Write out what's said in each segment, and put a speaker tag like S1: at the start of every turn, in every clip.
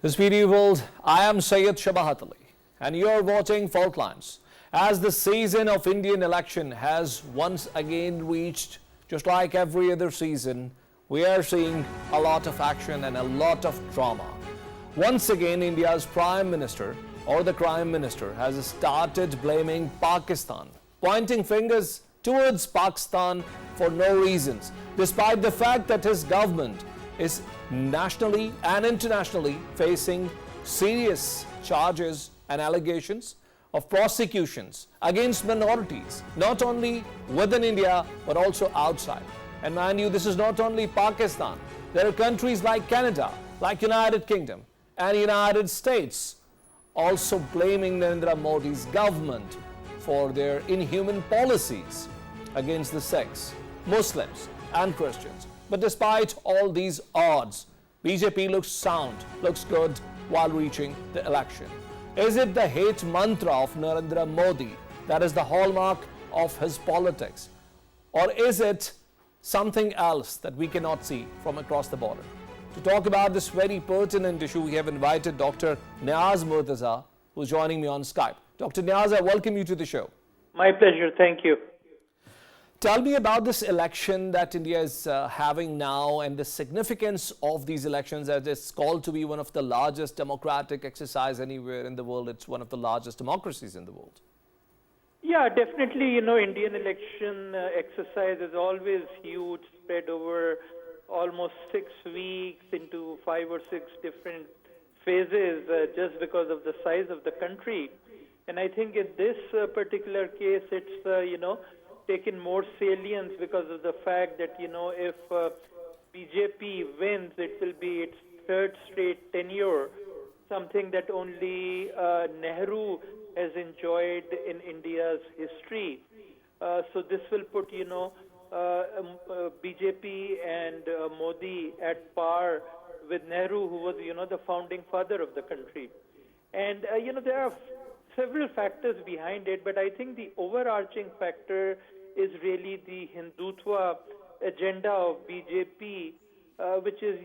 S1: This video world, I am Syed Shabahat Ali and you're watching Faultlines. As the season of Indian election has once again reached, just like every other season, we are seeing a lot of action and a lot of drama. Once again, India's Prime Minister or the Crime Minister has started blaming Pakistan, pointing fingers towards Pakistan for no reasons, despite the fact that his government is nationally and internationally facing serious charges and allegations of prosecutions against minorities, not only within India but also outside. And mind you, this is not only Pakistan. There are countries like Canada, like United Kingdom and United States also blaming Narendra Modi's government for their inhuman policies against the Sikhs, Muslims and Christians. But despite all these odds, BJP looks sound, looks good while reaching the election. Is it the hate mantra of Narendra Modi that is the hallmark of his politics? Or is it something else that we cannot see from across the border? To talk about this very pertinent issue, we have invited Dr. Niaz Murtaza, who is joining me on Skype. Dr. Niaz, I welcome you to the show.
S2: My pleasure. Thank you.
S1: Tell me about this election that India is having now and the significance of these elections, as it's called to be one of the largest democratic exercise anywhere in the world. It's one of the largest democracies in the world.
S2: Yeah, definitely, Indian election exercise is always huge, spread over almost 6 weeks into 5 or 6 different phases just because of the size of the country. And I think in this particular case, it's, taken more salience because of the fact that, if BJP wins, it will be its 3rd straight tenure, something that only Nehru has enjoyed in India's history. So this will put, BJP and Modi at par with Nehru, who was, the founding father of the country. And, there are several factors behind it, but I think the overarching factor is really the Hindutva agenda of BJP, which is,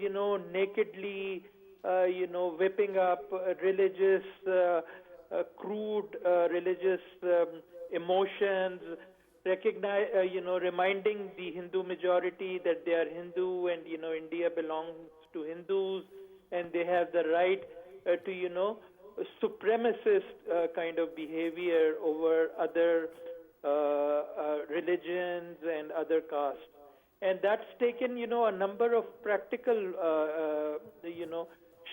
S2: nakedly, whipping up religious, crude religious emotions, reminding the Hindu majority that they are Hindu and, India belongs to Hindus and they have the right to, supremacist kind of behavior over other religions and other castes. And that's taken, a number of practical,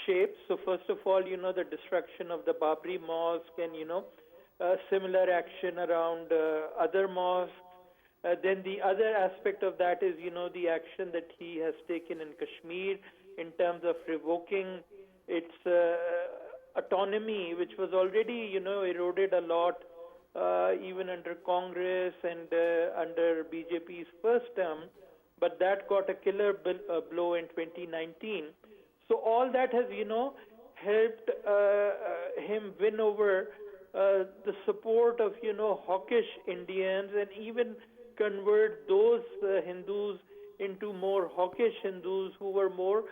S2: shapes. So first of all, the destruction of the Babri Mosque and, similar action around other mosques. Then the other aspect of that is, the action that he has taken in Kashmir in terms of revoking its autonomy, which was already, eroded a lot even under Congress and under BJP's first term, but that got a killer blow in 2019. So all that has, helped him win over the support of, hawkish Indians and even convert those Hindus into more hawkish Hindus who were more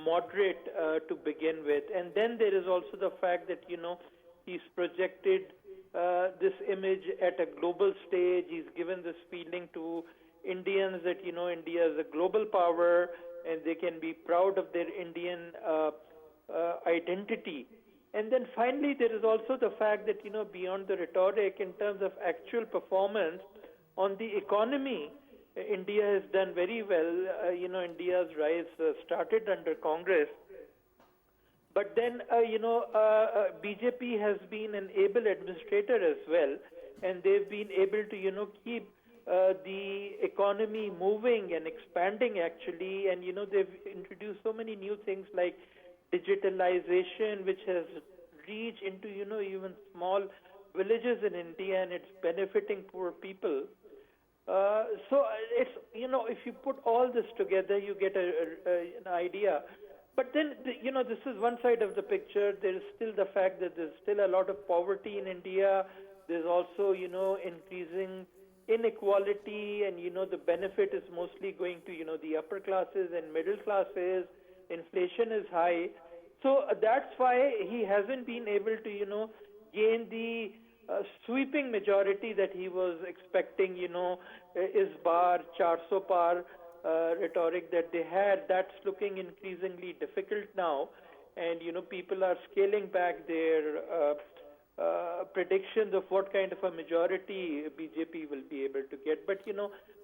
S2: moderate to begin with. And then there is also the fact that, he's projected this image at a global stage. He's given this feeling to Indians that, India is a global power and they can be proud of their Indian identity. And then finally, there is also the fact that, beyond the rhetoric, in terms of actual performance on the economy, India has done very well. India's rise started under Congress. But then, BJP has been an able administrator as well, and they've been able to, keep the economy moving and expanding actually, and, they've introduced so many new things like digitalization, which has reached into, even small villages in India, and it's benefiting poor people. So it's, if you put all this together, you get an idea. But then, this is one side of the picture. There is still the fact that there's still a lot of poverty in India. There's also, increasing inequality and, the benefit is mostly going to, the upper classes and middle classes. Inflation is high. So that's why he hasn't been able to, gain the sweeping majority that he was expecting, is bar, 400 par rhetoric that they had. That's looking increasingly difficult now. And, people are scaling back their predictions of what kind of a majority BJP will be able to get. But,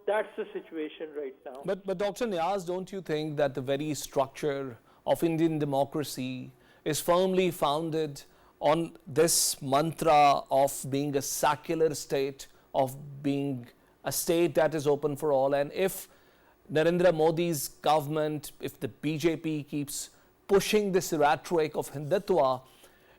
S2: that's the situation right now.
S1: But Dr. Niaz, don't you think that the very structure of Indian democracy is firmly founded on this mantra of being a secular state, of being a state that is open for all? And if Narendra Modi's government, if the BJP keeps pushing this rhetoric of Hindutva,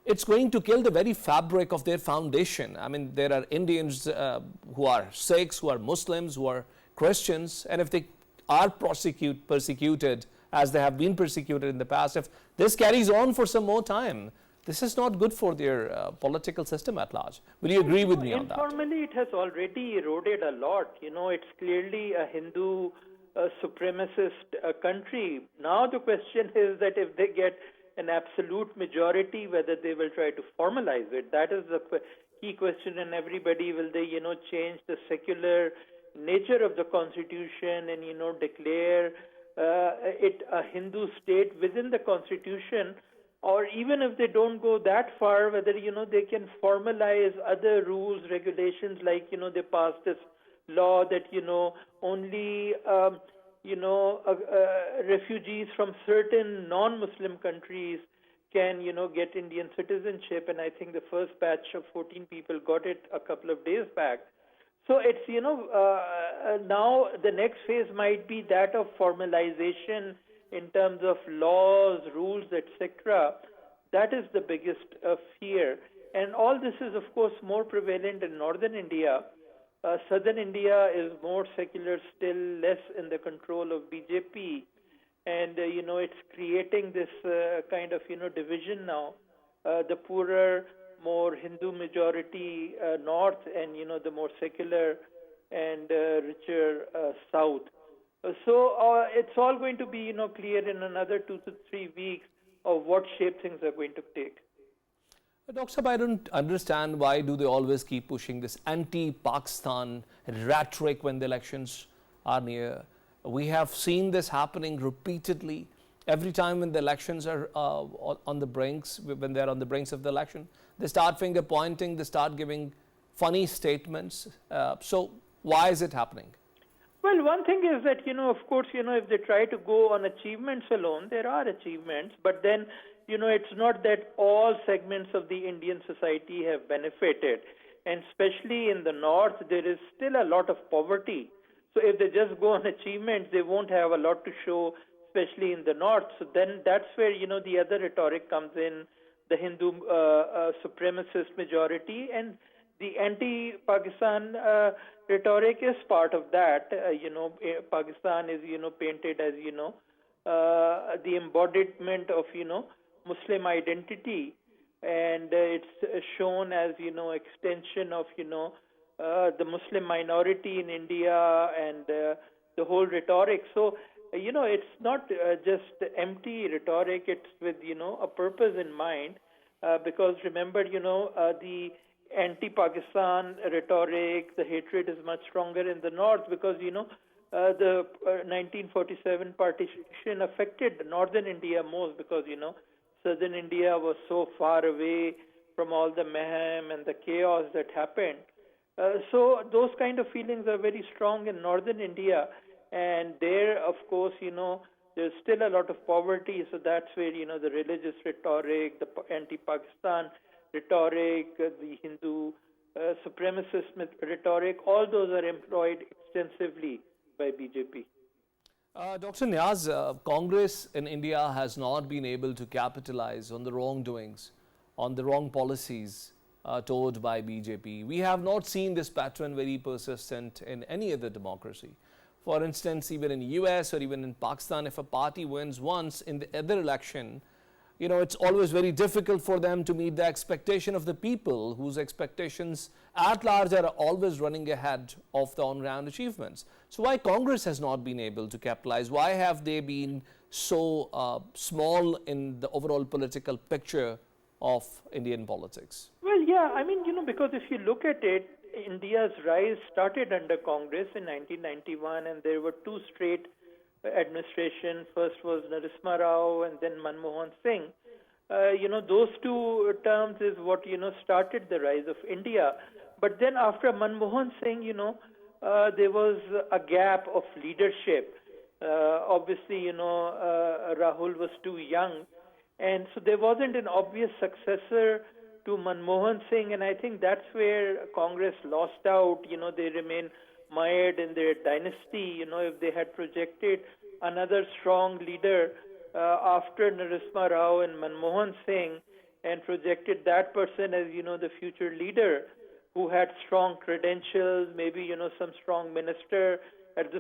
S1: it's going to kill the very fabric of their foundation. I mean, there are Indians who are Sikhs, who are Muslims, who are Christians, and if they are persecuted as they have been persecuted in the past, if this carries on for some more time, this is not good for their political system at large. Will you agree with me on that?
S2: Informally, it has already eroded a lot. It's clearly a Hindu supremacist country. Now the question is that if they get an absolute majority, whether they will try to formalize it. That is the key question, and everybody, will they, change the secular nature of the constitution and, declare it a Hindu state within the constitution, or even if they don't go that far, whether, they can formalize other rules, regulations, like, they passed this law that, only refugees from certain non-Muslim countries can, get Indian citizenship, and I think the first batch of 14 people got it a couple of days back. So it's, now the next phase might be that of formalization in terms of laws, rules, etc. That is the biggest fear. And all this is, of course, more prevalent in northern India. Southern India is more secular, still less in the control of BJP. And, it's creating this kind of, division now. The poorer, more Hindu majority north, and, the more secular and richer south. So it's all going to be, clear in another 2 to 3 weeks of what shape things are going to take.
S1: Dr. Saab, I don't understand why do they always keep pushing this anti-Pakistan rhetoric when the elections are near. We have seen this happening repeatedly. Every time when the elections are on the brinks, when they're on the brinks of the election, they start finger pointing, they start giving funny statements. So why is it happening?
S2: Well, one thing is that, of course, if they try to go on achievements alone, there are achievements, but then, it's not that all segments of the Indian society have benefited. And especially in the north, there is still a lot of poverty. So if they just go on achievements, they won't have a lot to show, especially in the north. So then that's where, the other rhetoric comes in, the Hindu supremacist majority, and the anti-Pakistan rhetoric is part of that. Pakistan is, painted as, the embodiment of, Muslim identity, and it's shown as, extension of, the Muslim minority in India, and the whole rhetoric. So, it's not just empty rhetoric, it's with, a purpose in mind, because remember, the anti-Pakistan rhetoric, the hatred is much stronger in the north because, the 1947 partition affected northern India most because, southern India was so far away from all the mayhem and the chaos that happened. So those kind of feelings are very strong in northern India, and there, of course, there's still a lot of poverty, so that's where, the religious rhetoric, the anti-Pakistan rhetoric, the Hindu supremacist rhetoric, all those are employed extensively by BJP.
S1: Dr. Niaz, Congress in India has not been able to capitalize on the wrongdoings, on the wrong policies towed by BJP. We have not seen this pattern very persistent in any other democracy. For instance, even in US or even in Pakistan, if a party wins once in the other election, it's always very difficult for them to meet the expectation of the people whose expectations at large are always running ahead of the on-ground achievements. So why Congress has not been able to capitalize? Why have they been so small in the overall political picture of Indian politics?
S2: Well, yeah, I mean, because if you look at it, India's rise started under Congress in 1991, and there were two straight administrations. First was Narasimha Rao and then Manmohan Singh. Those two terms is what, started the rise of India. But then after Manmohan Singh, there was a gap of leadership. Obviously, Rahul was too young. And so there wasn't an obvious successor to Manmohan Singh. And I think that's where Congress lost out. They remain mired in their dynasty. If they had projected another strong leader after Narasimha Rao and Manmohan Singh and projected that person as, the future leader who had strong credentials, maybe, some strong minister at the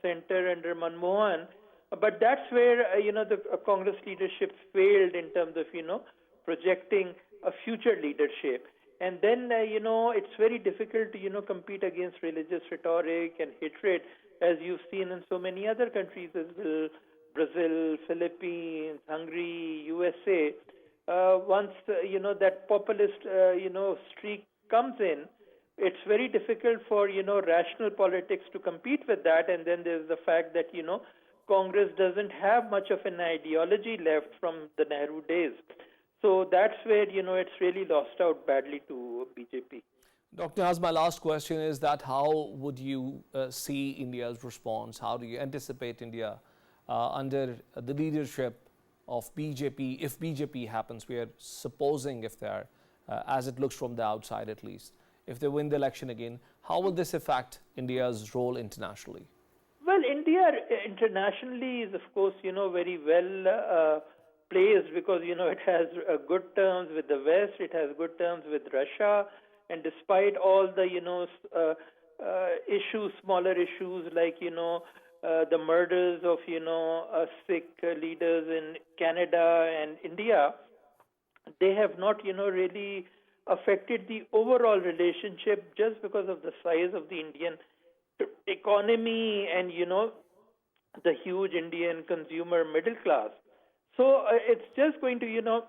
S2: center under Manmohan. But that's where, the Congress leadership failed in terms of, projecting a future leadership. And then, it's very difficult to, compete against religious rhetoric and hatred, as you've seen in so many other countries as well. Brazil, Philippines, Hungary, USA. Once, that populist, streak comes in, it's very difficult for, rational politics to compete with that. And then there's the fact that, Congress doesn't have much of an ideology left from the Nehru days. So that's where, it's really lost out badly to BJP.
S1: Dr. Niaz, my last question is that how would you see India's response? How do you anticipate India under the leadership of BJP, if BJP happens? We are supposing if they are, as it looks from the outside at least, if they win the election again, how will this affect India's role internationally?
S2: Well, India internationally is, of course, very well placed because, it has good terms with the West, it has good terms with Russia, and despite all the, issues, smaller issues like, the murders of, Sikh leaders in Canada and India, they have not, really affected the overall relationship just because of the size of the Indian economy and, the huge Indian consumer middle class. So it's just going to,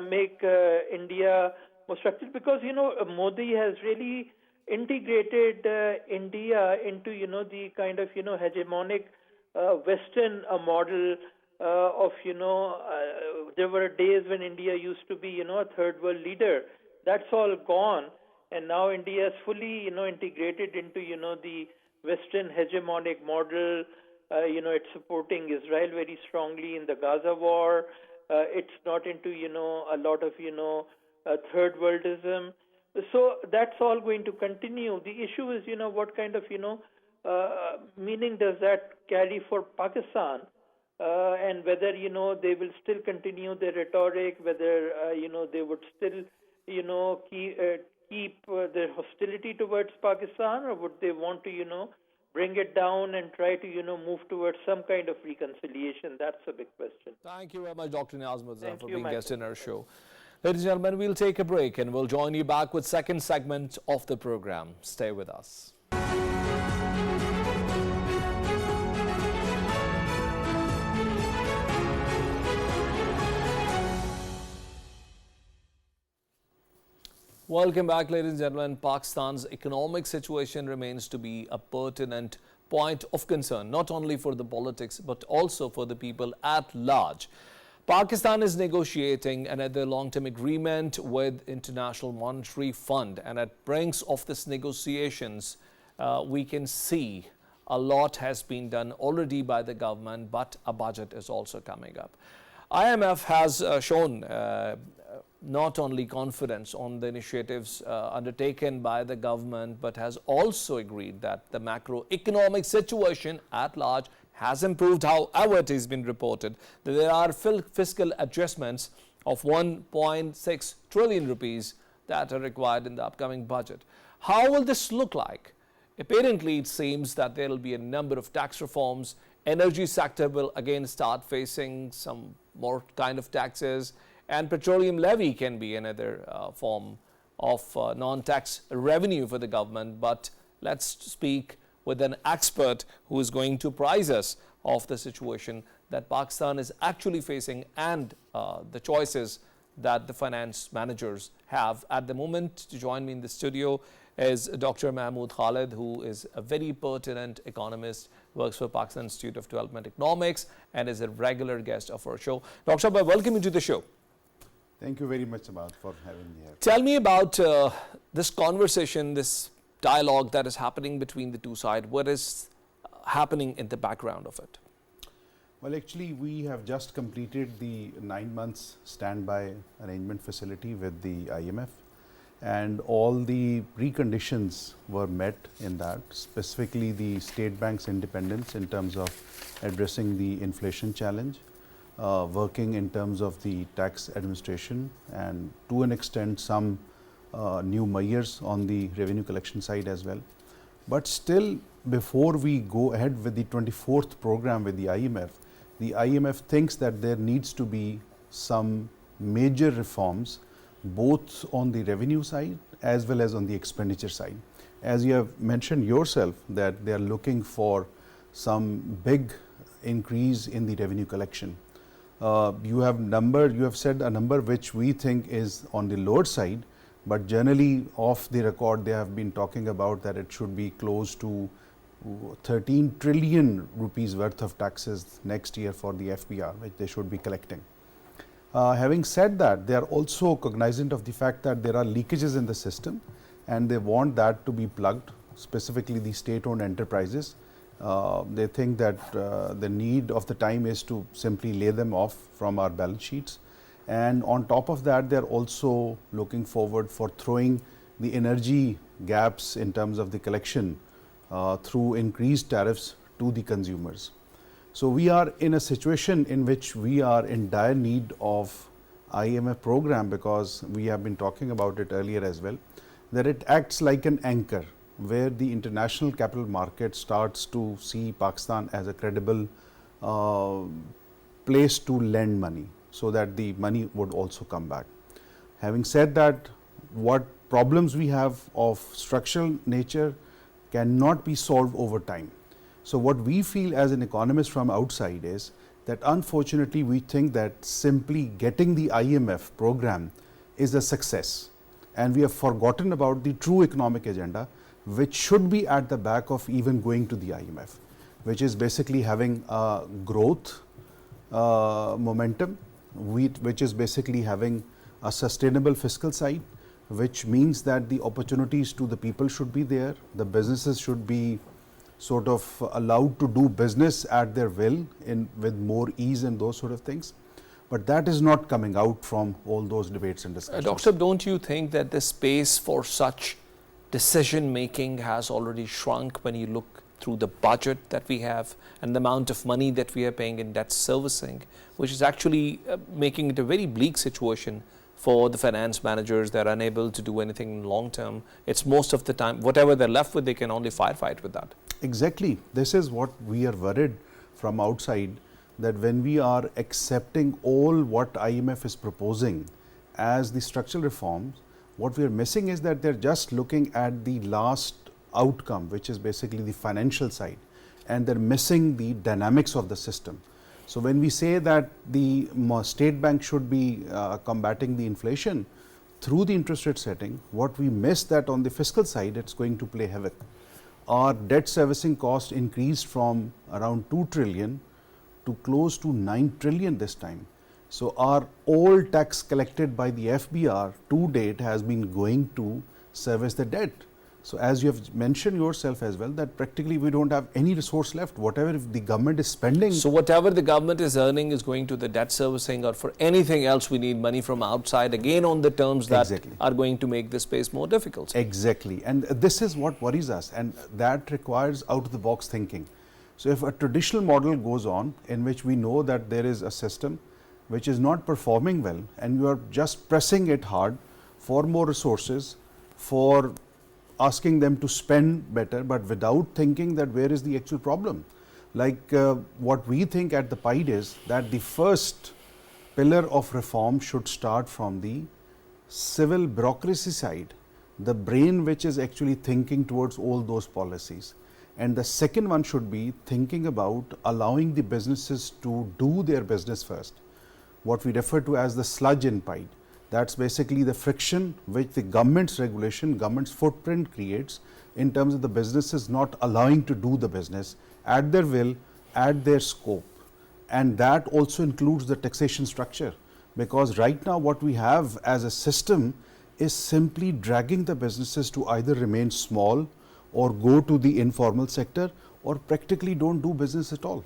S2: make India more structured because, Modi has really integrated India into, the kind of, hegemonic Western model of, there were days when India used to be, a third world leader. That's all gone. And now India is fully, integrated into, the Western hegemonic model. It's supporting Israel very strongly in the Gaza war. It's not into, a lot of, third worldism. So that's all going to continue. The issue is, what kind of, meaning does that carry for Pakistan? And whether, they will still continue their rhetoric, whether, they would still, keep their hostility towards Pakistan, or would they want to, bring it down and try to, move towards some kind of reconciliation? That's a big question.
S1: Thank you very much, Dr. Niaz Murtaza, for being
S2: Michael.
S1: guest in our show. Ladies and gentlemen, we'll take a break and we'll join you back with second segment of the program. Stay with us. Welcome back, ladies and gentlemen. Pakistan's economic situation remains to be a pertinent point of concern, not only for the politics, but also for the people at large. Pakistan is negotiating another long-term agreement with International Monetary Fund, and at brink of this negotiations, we can see a lot has been done already by the government, but a budget is also coming up. IMF has shown not only confidence on the initiatives undertaken by the government, but has also agreed that the macroeconomic situation at large has improved. However, it has been reported that there are fiscal adjustments of 1.6 trillion rupees that are required in the upcoming budget. How will this look like? Apparently, it seems that there will be a number of tax reforms. Energy sector will again start facing some more kind of taxes, and petroleum levy can be another form of non-tax revenue for the government. But let's speak with an expert who is going to prize us of the situation that Pakistan is actually facing and the choices that the finance managers have at the moment. To join me in the studio is Dr. Mahmood Khalid, who is a very pertinent economist, works for Pakistan Institute of Development Economics, and is a regular guest of our show. Dr. Shabahat, welcome you to the show.
S3: Thank you very much, Shabahat, for having me here.
S1: Tell me about this conversation, this dialogue that is happening between the two sides. What is happening in the background of it?
S3: Well, actually, we have just completed the 9 months standby arrangement facility with the IMF, and all the preconditions were met in that, specifically the state bank's independence in terms of addressing the inflation challenge, working in terms of the tax administration, and to an extent some new measures on the revenue collection side as well. But still, before we go ahead with the 24th program with the IMF thinks that there needs to be some major reforms both on the revenue side as well as on the expenditure side. As you have mentioned yourself, that they are looking for some big increase in the revenue collection. You have said a number which we think is on the lower side, but generally off the record they have been talking about that it should be close to 13 trillion rupees worth of taxes next year for the FBR, which they should be collecting. Having said that, they are also cognizant of the fact that there are leakages in the system and they want that to be plugged, specifically the state-owned enterprises. They think that the need of the time is to simply lay them off from our balance sheets. And on top of that, they are also looking forward for throwing the energy gaps in terms of the collection through increased tariffs to the consumers. So we are in a situation in which we are in dire need of IMF program, because we have been talking about it earlier as well, that it acts like an anchor where the international capital market starts to see Pakistan as a credible place to lend money, so that the money would also come back. Having said that, what problems we have of structural nature cannot be solved over time. So what we feel as an economist from outside is that unfortunately we think that simply getting the IMF program is a success, and we have forgotten about the true economic agenda, which should be at the back of even going to the IMF, which is basically having a growth momentum, which is basically having a sustainable fiscal side, which means that the opportunities to the people should be there, the businesses should be sort of allowed to do business at their will with more ease and those sort of things. But that is not coming out from all those debates and discussions.
S1: Doctor, don't you think that the space for such decision making has already shrunk when you look through the budget that we have and the amount of money that we are paying in debt servicing, which is actually making it a very bleak situation for the finance managers? They're unable to do anything in long term. It's most of the time, whatever they're left with, they can only firefight with that.
S3: Exactly. This is what we are worried from outside, that when we are accepting all what IMF is proposing as the structural reforms, what we are missing is that they're just looking at the last outcome, which is basically the financial side, and they're missing the dynamics of the system. So when we say that the state bank should be combating the inflation through the interest rate setting, what we miss that on the fiscal side, it's going to play havoc. Our debt servicing cost increased from around 2 trillion to close to 9 trillion this time. So our all tax collected by the FBR to date has been going to service the debt. So as you have mentioned yourself as well, that practically we don't have any resource left. Whatever the government is spending.
S1: So whatever the government is earning is going to the debt servicing, or for anything else we need money from outside, again on the terms that are going to make the space more difficult.
S3: Exactly. And this is what worries us, and that requires out of the box thinking. So if a traditional model goes on in which we know that there is a system which is not performing well, and you are just pressing it hard for more resources, for asking them to spend better, but without thinking that where is the actual problem. Like what we think at the PIDE is that the first pillar of reform should start from the civil bureaucracy side, the brain which is actually thinking towards all those policies. And the second one should be thinking about allowing the businesses to do their business first, what we refer to as the sludge in PIDE. That's basically the friction which the government's regulation, government's footprint creates in terms of the businesses not allowing to do the business at their will, at their scope. And that also includes the taxation structure, because right now what we have as a system is simply dragging the businesses to either remain small or go to the informal sector or practically don't do business at all.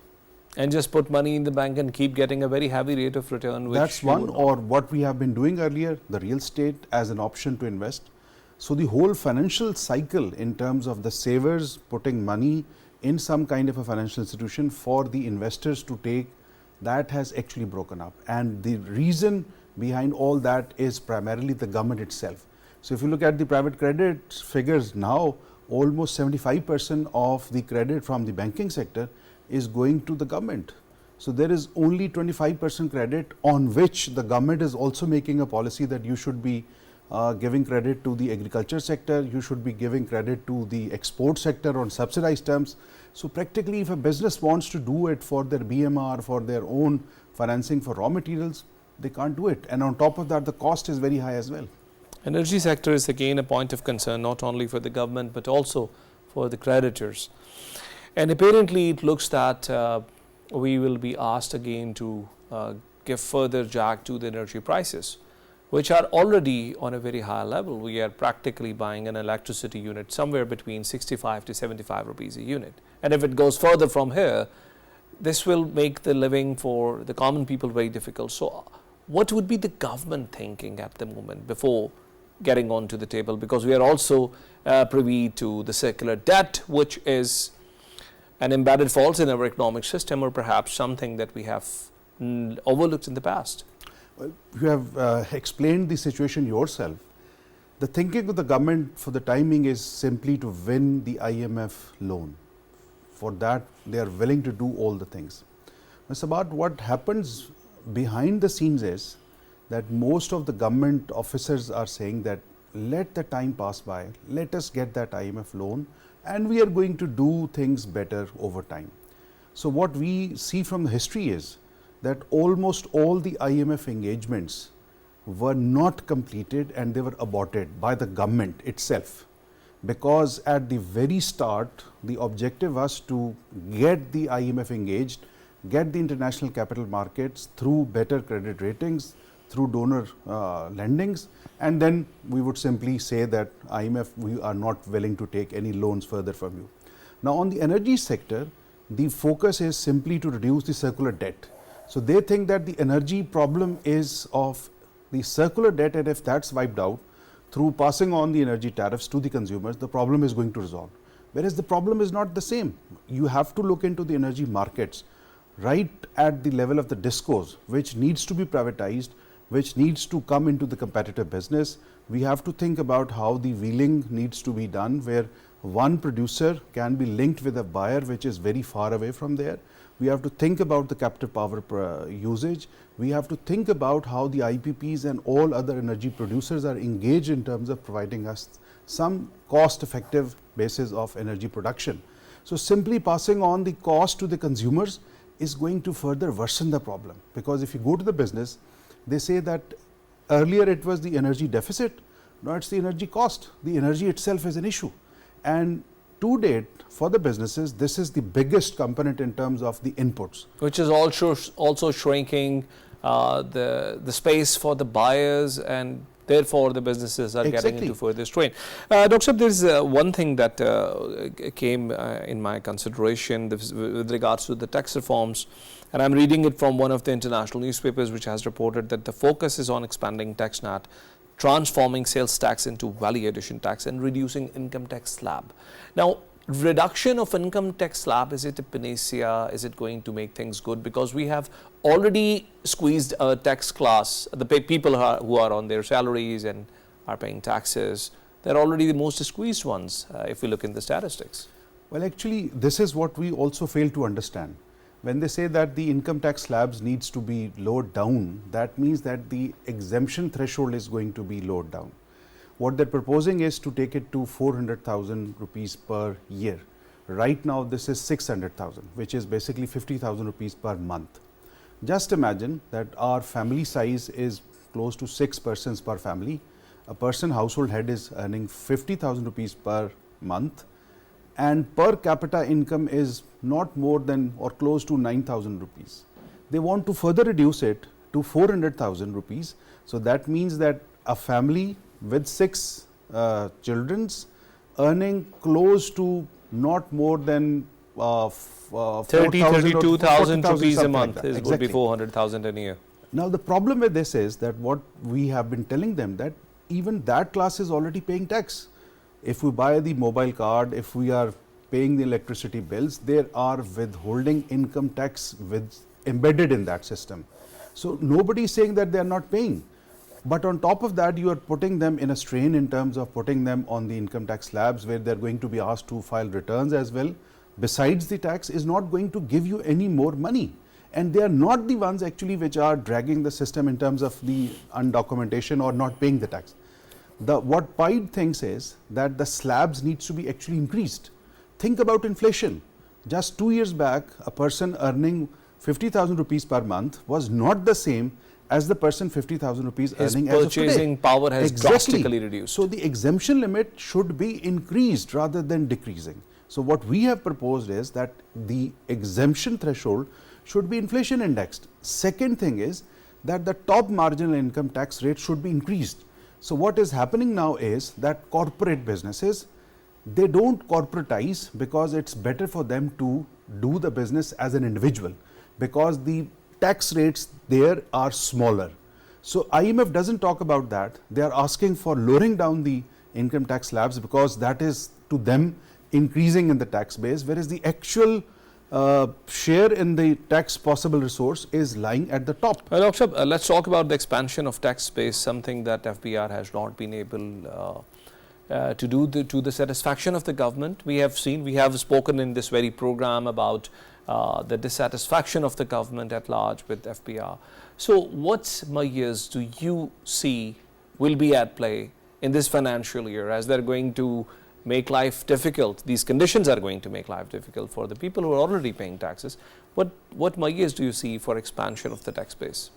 S1: And just put money in the bank and keep getting a very heavy rate of return.
S3: That's one, or what we have been doing earlier, the real estate as an option to invest. So the whole financial cycle in terms of the savers putting money in some kind of a financial institution for the investors to take, that has actually broken up. And the reason behind all that is primarily the government itself. So if you look at the private credit figures now, almost 75% of the credit from the banking sector is going to the government. So there is only 25% credit on which the government is also making a policy that you should be giving credit to the agriculture sector, you should be giving credit to the export sector on subsidized terms. So practically if a business wants to do it for their BMR, for their own financing for raw materials, they can't do it. And on top of that, the cost is very high as well.
S1: Energy sector is again a point of concern, not only for the government, but also for the creditors. And apparently it looks that we will be asked again to give further jack to the energy prices, which are already on a very high level. We are practically buying an electricity unit somewhere between 65 to 75 rupees a unit. And if it goes further from here, this will make the living for the common people very difficult. So what would be the government thinking at the moment before getting onto the table? Because we are also privy to the circular debt, which is an embedded fault in our economic system, or perhaps something that we have overlooked in the past.
S3: Well, you have explained the situation yourself. The thinking of the government for the timing is simply to win the IMF loan. For that, they are willing to do all the things. It's about what happens behind the scenes is that most of the government officers are saying that let the time pass by, let us get that IMF loan, and we are going to do things better over time. So what we see from the history is that almost all the IMF engagements were not completed and they were aborted by the government itself, because at the very start the objective was to get the IMF engaged, get the international capital markets through better credit ratings, through donor lendings, and then we would simply say that IMF, we are not willing to take any loans further from you. Now on the energy sector, the focus is simply to reduce the circular debt. So they think that the energy problem is of the circular debt, and if that's wiped out through passing on the energy tariffs to the consumers, the problem is going to resolve. Whereas the problem is not the same. You have to look into the energy markets right at the level of the discos, which needs to be privatized, which needs to come into the competitive business. We have to think about how the wheeling needs to be done, where one producer can be linked with a buyer which is very far away from there. We have to think about the captive power usage. We have to think about how the IPPs and all other energy producers are engaged in terms of providing us some cost effective basis of energy production. So simply passing on the cost to the consumers is going to further worsen the problem, because if you go to the business, they say that earlier it was the energy deficit, now it's the energy cost. The energy itself is an issue. And to date, for the businesses, this is the biggest component in terms of the inputs.
S1: Which is also shrinking the space for the buyers, and therefore the businesses are getting into further strain. Dr. There is one thing that came in my consideration with regards to the tax reforms, and I'm reading it from one of the international newspapers which has reported that the focus is on expanding tax net, transforming sales tax into value addition tax, and reducing income tax slab. Now, reduction of income tax slab, is it a panacea? Is it going to make things good? Because we have already squeezed a tax class, the people who are on their salaries and are paying taxes, they're already the most squeezed ones if we look in the statistics.
S3: Well, actually, this is what we also fail to understand. When they say that the income tax slabs needs to be lowered down, that means that the exemption threshold is going to be lowered down. What they're proposing is to take it to 400,000 rupees per year. Right now this is 600,000, which is basically 50,000 rupees per month. Just imagine that our family size is close to 6 persons per family. A person household head is earning 50,000 rupees per month, and per capita income is not more than or close to 9,000 rupees. They want to further reduce it to 400,000 rupees. So that means that a family with 6 children's earning close to not more than
S1: 32,000 rupees a month
S3: exactly.
S1: would be 400,000 a year.
S3: Now the problem with this is that what we have been telling them, that even that class is already paying tax. If we buy the mobile card, if we are paying the electricity bills, there are withholding income tax embedded in that system. So nobody is saying that they are not paying. But on top of that, you are putting them in a strain in terms of putting them on the income tax slabs, where they are going to be asked to file returns as well. Besides, the tax is not going to give you any more money. And they are not the ones actually which are dragging the system in terms of the undocumentation or not paying the tax. What PIDE thinks is that the slabs needs to be actually increased. Think about inflation. Just 2 years back, a person earning 50,000 rupees per month was not the same as the person 50,000 rupees earning as of today.
S1: Purchasing power has drastically reduced.
S3: So the exemption limit should be increased rather than decreasing. So what we have proposed is that the exemption threshold should be inflation indexed. Second thing is that the top marginal income tax rate should be increased. So what is happening now is that corporate businesses, they don't corporatize because it's better for them to do the business as an individual, because the tax rates there are smaller. So IMF doesn't talk about that. They are asking for lowering down the income tax slabs because that is to them increasing in the tax base, whereas the actual share in the tax possible resource is lying at the top.
S1: Well, Dr. Shab, let's talk about the expansion of tax base, something that FBR has not been able to do to the satisfaction of the government. We have spoken in this very program about the dissatisfaction of the government at large with FBR. So what measures do you see will be at play in this financial year, as they're going to make life difficult? These conditions are going to make life difficult for the people who are already paying taxes. What measures do you see for expansion of the tax base?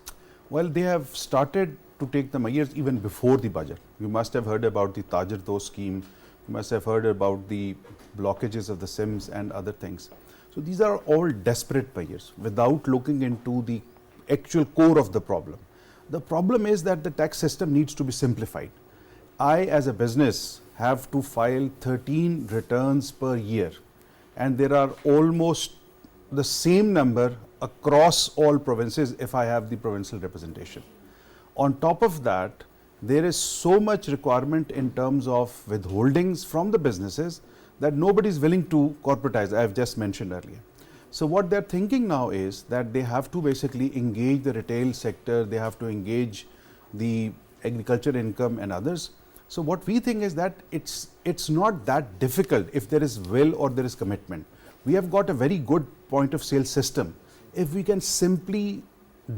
S3: Well, they have started to take the measures even before the budget. You must have heard about the Tajir Do scheme. You must have heard about the blockages of the SIMs and other things. So these are all desperate measures without looking into the actual core of the problem. The problem is that the tax system needs to be simplified. I, as a business, have to file 13 returns per year, and there are almost the same number across all provinces if I have the provincial representation. On top of that, there is so much requirement in terms of withholdings from the businesses that nobody is willing to corporatize, I have just mentioned earlier. So what they are thinking now is that they have to basically engage the retail sector, they have to engage the agriculture income and others. So what we think is that it's not that difficult if there is will or there is commitment. We have got a very good point of sale system. If we can simply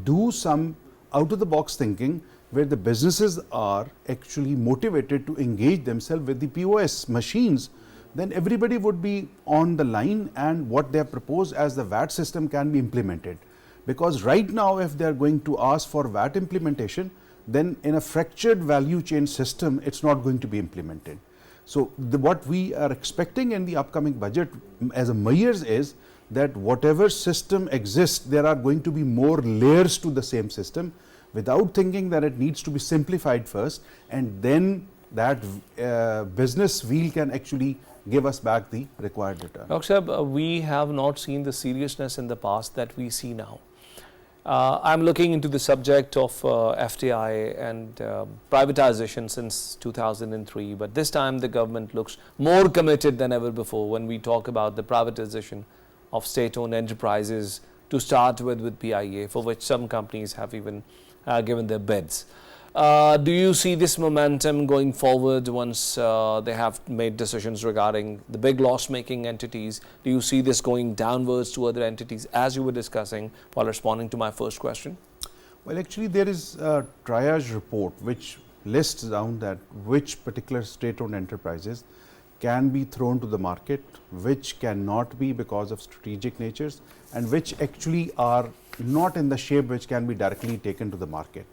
S3: do some out of the box thinking, where the businesses are actually motivated to engage themselves with the POS machines, then everybody would be on the line, and what they have proposed as the VAT system can be implemented. Because right now, if they are going to ask for VAT implementation, then in a fractured value chain system, it's not going to be implemented. So what we are expecting in the upcoming budget as a measures is that whatever system exists, there are going to be more layers to the same system, without thinking that it needs to be simplified first, and then that business wheel can actually give us back the required return.
S1: Dr. Sahab, we have not seen the seriousness in the past that we see now. I'm looking into the subject of FDI and privatization since 2003, but this time the government looks more committed than ever before when we talk about the privatization of state-owned enterprises, to start with PIDE, for which some companies have even given their bids. Do you see this momentum going forward once they have made decisions regarding the big loss-making entities? Do you see this going downwards to other entities, as you were discussing while responding to my first question?
S3: Well, actually there is a triage report which lists down that which particular state-owned enterprises can be thrown to the market, which cannot be because of strategic natures, and which actually are not in the shape which can be directly taken to the market.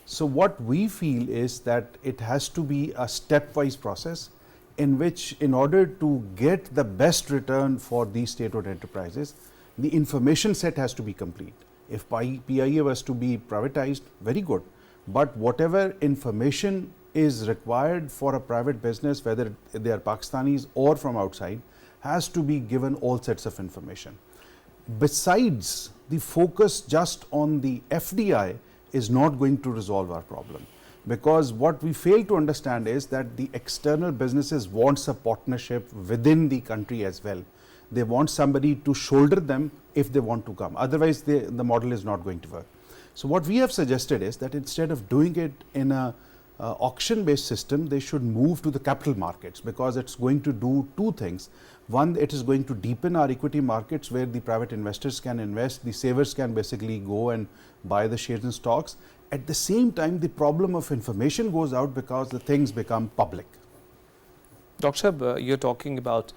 S3: So what we feel is that it has to be a stepwise process in which, in order to get the best return for these state-owned enterprises, the information set has to be complete. If PIA was to be privatized, very good. But whatever information is required for a private business, whether they are Pakistanis or from outside, has to be given all sets of information. Besides, the focus just on the FDI is not going to resolve our problem, because what we fail to understand is that the external businesses wants a partnership within the country as well. They want somebody to shoulder them if they want to come. Otherwise, the model is not going to work. So what we have suggested is that instead of doing it in a auction-based system, they should move to the capital markets, because it's going to do two things. One, it is going to deepen our equity markets where the private investors can invest, the savers can basically go and buy the shares and stocks. At the same time, the problem of information goes out because the things become public.
S1: Dr. Sahab, you're talking about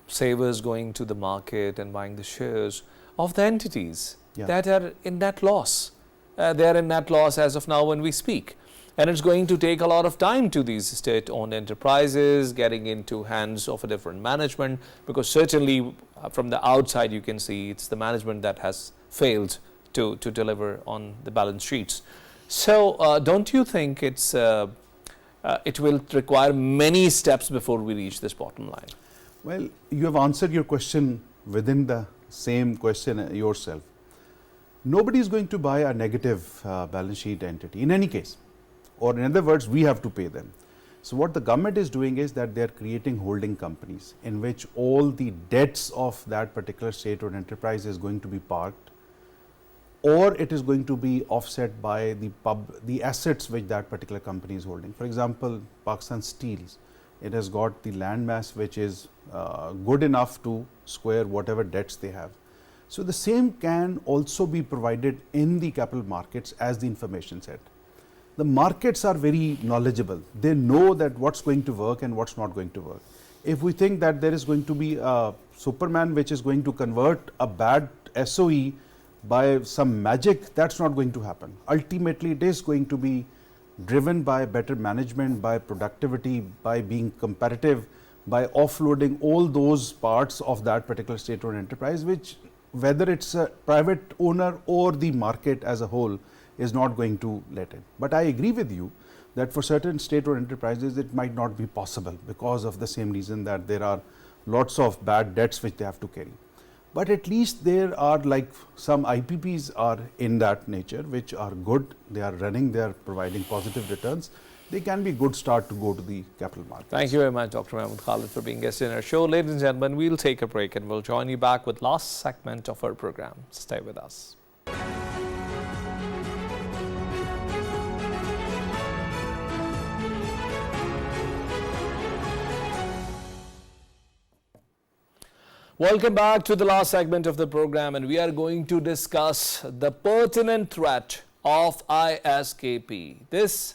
S1: savers going to the market and buying the shares of the entities that are in net loss. They are in net loss as of now when we speak. And it's going to take a lot of time to these state-owned enterprises getting into hands of a different management, because certainly from the outside you can see it's the management that has failed to deliver on the balance sheets. So don't you think it will require many steps before we reach this bottom line?
S3: Well, you have answered your question within the same question yourself. Nobody is going to buy a negative balance sheet entity in any case, or in other words, we have to pay them. So what the government is doing is that they are creating holding companies in which all the debts of that particular state-owned enterprise is going to be parked, or it is going to be offset by the assets which that particular company is holding. For example, Pakistan Steels, it has got the land mass which is good enough to square whatever debts they have. So the same can also be provided in the capital markets as the information set. The markets are very knowledgeable. They know that what's going to work and what's not going to work. If we think that there is going to be a Superman which is going to convert a bad SOE by some magic, that's not going to happen. Ultimately, it is going to be driven by better management, by productivity, by being competitive, by offloading all those parts of that particular state-owned enterprise, which, whether it's a private owner or the market as a whole, is not going to let it. But I agree with you that for certain state-owned enterprises, it might not be possible because of the same reason that there are lots of bad debts which they have to carry. But at least there are, like, some IPPs are in that nature, which are good. They are running, they are providing positive returns. They can be a good start to go to the capital market.
S1: Thank you very much, Dr. Mahmood Khalid, for being guest in our show. Ladies and gentlemen, we'll take a break and we'll join you back with last segment of our program. Stay with us. Welcome back to the last segment of the program, and we are going to discuss the pertinent threat of ISKP. This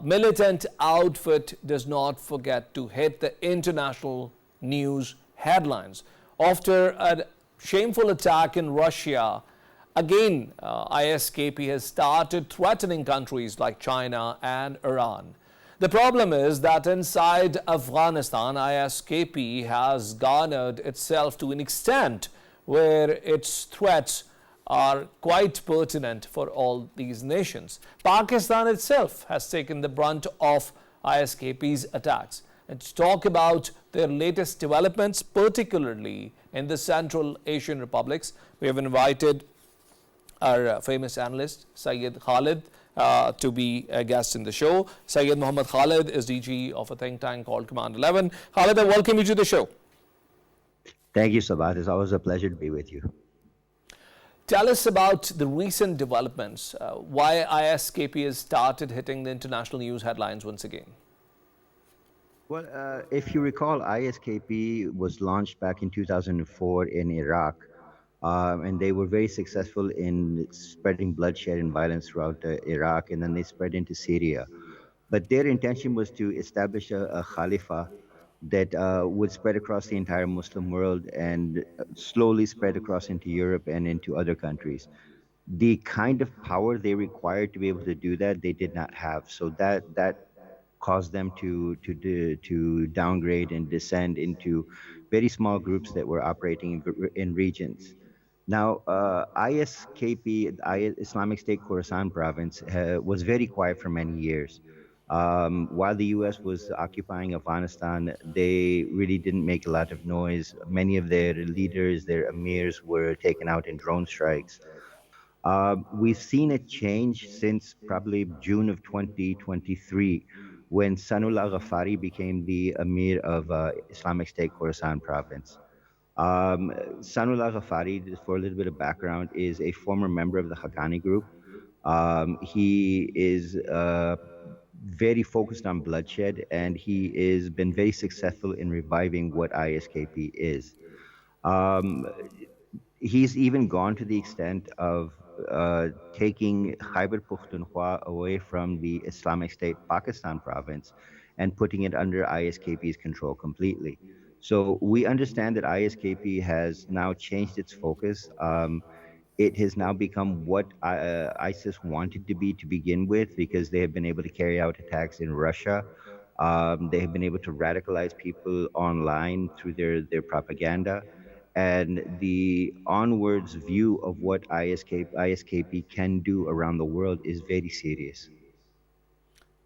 S1: militant outfit does not forget to hit the international news headlines. After a shameful attack in Russia, again, ISKP has started threatening countries like China and Iran. The problem is that inside Afghanistan, ISKP has garnered itself to an extent where its threats are quite pertinent for all these nations. Pakistan itself has taken the brunt of ISKP's attacks. And to talk about their latest developments, particularly in the Central Asian republics, we have invited our famous analyst, Syed Khalid, to be a guest in the show. Syed Muhammad Khalid is DG of a think tank called Command 11. Khalid, I welcome you to the show.
S4: Thank you, Sabahat. It's always a pleasure to be with you.
S1: Tell us about the recent developments, why ISKP has started hitting the international news headlines once again.
S4: Well, if you recall, ISKP was launched back in 2004 in Iraq, and they were very successful in spreading bloodshed and violence throughout Iraq, and then they spread into Syria. But their intention was to establish a Khalifa that would spread across the entire Muslim world and slowly spread across into Europe and into other countries. The kind of power they required to be able to do that, they did not have. So that caused them to downgrade and descend into very small groups that were operating in regions. Now, ISKP, the Islamic State Khorasan province, was very quiet for many years. While the U.S. was occupying Afghanistan, they really didn't make a lot of noise. Many of their leaders, their emirs, were taken out in drone strikes. We've seen a change since probably June of 2023, when Sanullah Ghafari became the emir of Islamic State Khorasan province. Sanullah Ghafari, for a little bit of background, is a former member of the Haqqani group. He is very focused on bloodshed, and he has been very successful in reviving what ISKP is. Um, he's even gone to the extent of taking Khyber Pakhtunkhwa away from the Islamic State Pakistan province and putting it under ISKP's control completely. So we understand that ISKP has now changed its focus. It has now become what ISIS wanted to be to begin with, because they have been able to carry out attacks in Russia. They have been able to radicalize people online through their propaganda. And the onwards view of what ISKP can do around the world is very serious.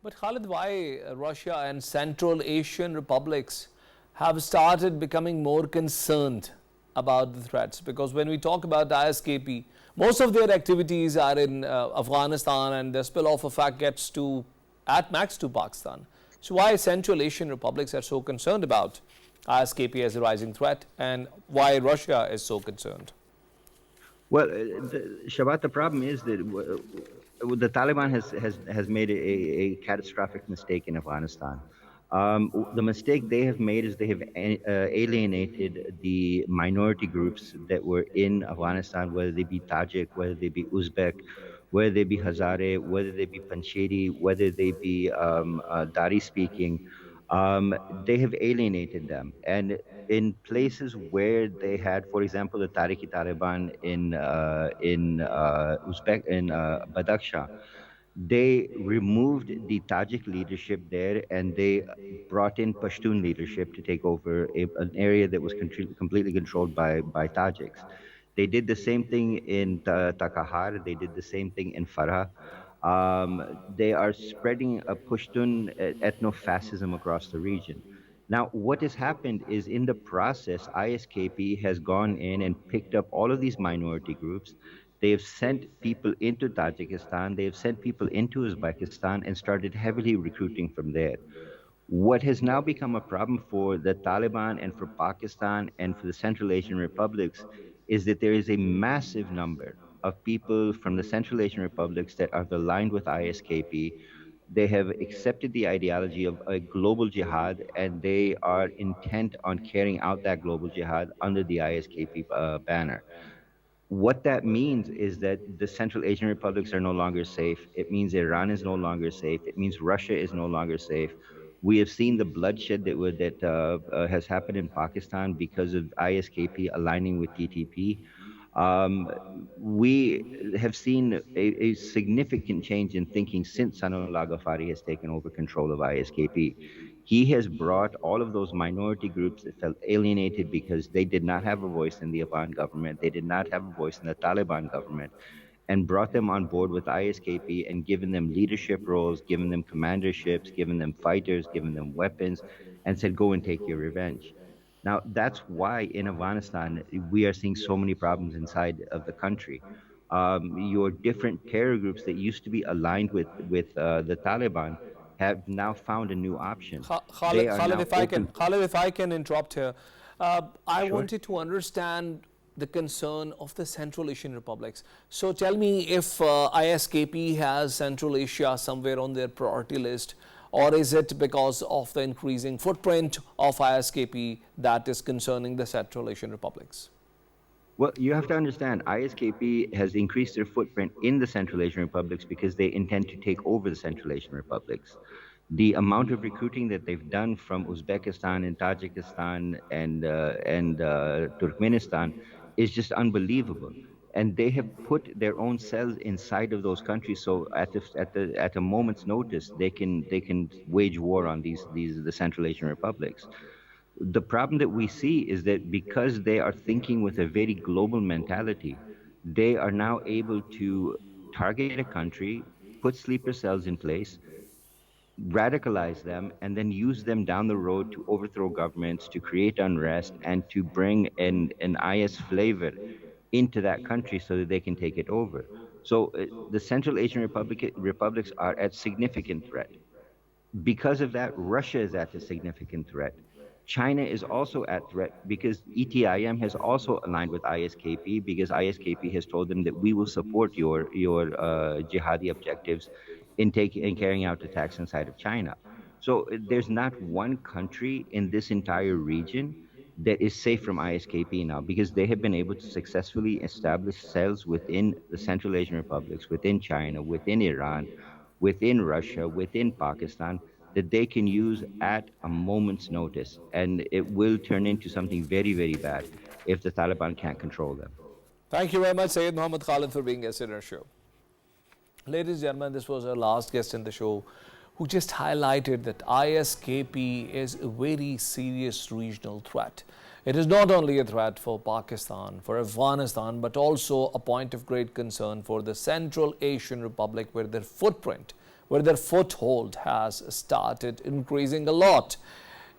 S1: But Khalid, why Russia and Central Asian republics have started becoming more concerned about the threats? Because when we talk about ISKP, most of their activities are in Afghanistan, and the spill-off effect gets to at max to Pakistan. So why Central Asian republics are so concerned about ISKP as a rising threat, and why Russia is so concerned?
S4: Well, Shabat, the problem is that the Taliban has made a catastrophic mistake in Afghanistan. The mistake they have made is they have alienated the minority groups that were in Afghanistan, whether they be Tajik, whether they be Uzbek, whether they be Hazare, whether they be Pancheri, whether they be Dari speaking. They have alienated them. And in places where they had, for example, the Taliban in Uzbek in Badakhshan, they removed the Tajik leadership there, and they brought in Pashtun leadership to take over an area that was completely controlled by Tajiks. They did the same thing in Takahar. They did the same thing in Farah. They are spreading a Pashtun ethno-fascism across the region. Now, what has happened is, in the process, ISKP has gone in and picked up all of these minority groups. They have sent people into Tajikistan, they have sent people into Uzbekistan, and started heavily recruiting from there. What has now become a problem for the Taliban and for Pakistan and for the Central Asian republics is that there is a massive number of people from the Central Asian republics that are aligned with ISKP. They have accepted the ideology of a global jihad, and they are intent on carrying out that global jihad under the ISKP banner. What that means is that the Central Asian republics are no longer safe. It means Iran is no longer safe. It means Russia is no longer safe. We have seen the bloodshed that has happened in Pakistan because of ISKP aligning with TTP. Um, we have seen a significant change in thinking since Sanullah Ghafari has taken over control of ISKP. He has brought all of those minority groups that felt alienated because they did not have a voice in the Afghan government, they did not have a voice in the Taliban government, and brought them on board with ISKP and given them leadership roles, given them commanderships, given them fighters, given them weapons, and said, go and take your revenge. Now, that's why in Afghanistan we are seeing so many problems inside of the country. Your different terror groups that used to be aligned with the Taliban have now found a new option. They are now open.
S1: Khalid, if I can interrupt here, I
S4: Sure.
S1: wanted to understand the concern of the Central Asian republics. So tell me if ISKP has Central Asia somewhere on their priority list, or is it because of the increasing footprint of ISKP that is concerning the Central Asian republics?
S4: Well, you have to understand, ISKP has increased their footprint in the Central Asian republics because they intend to take over the Central Asian republics. The amount of recruiting that they've done from Uzbekistan and Tajikistan and Turkmenistan is just unbelievable. And they have put their own cells inside of those countries, so at a moment's notice, they can wage war on the Central Asian republics. The problem that we see is that because they are thinking with a very global mentality, they are now able to target a country, put sleeper cells in place, radicalize them, and then use them down the road to overthrow governments, to create unrest, and to bring an IS flavor into that country so that they can take it over. So the Central Asian republics are at significant threat. Because of that, Russia is at a significant threat. China is also at threat because ETIM has also aligned with ISKP, because ISKP has told them that we will support your jihadi objectives in carrying out attacks inside of China. So there's not one country in this entire region that is safe from ISKP now, because they have been able to successfully establish cells within the Central Asian republics, within China, within Iran, within Russia, within Pakistan, that they can use at a moment's notice. And it will turn into something very, very bad if the Taliban can't control them.
S1: Thank you very much, Syed Mahmood Khalid, for being a guest in our show. Ladies and gentlemen, this was our last guest in the show who just highlighted that ISKP is a very serious regional threat. It is not only a threat for Pakistan, for Afghanistan, but also a point of great concern for the Central Asian Republic, where their footprint, where their foothold has started increasing a lot.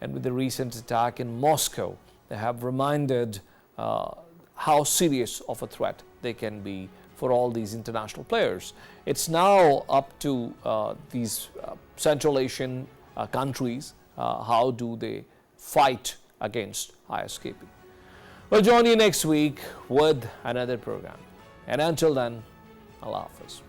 S1: And with the recent attack in Moscow, they have reminded how serious of a threat they can be for all these international players. It's now up to these Central Asian countries, how do they fight against ISKP. We'll join you next week with another program. And until then, Allah Hafiz.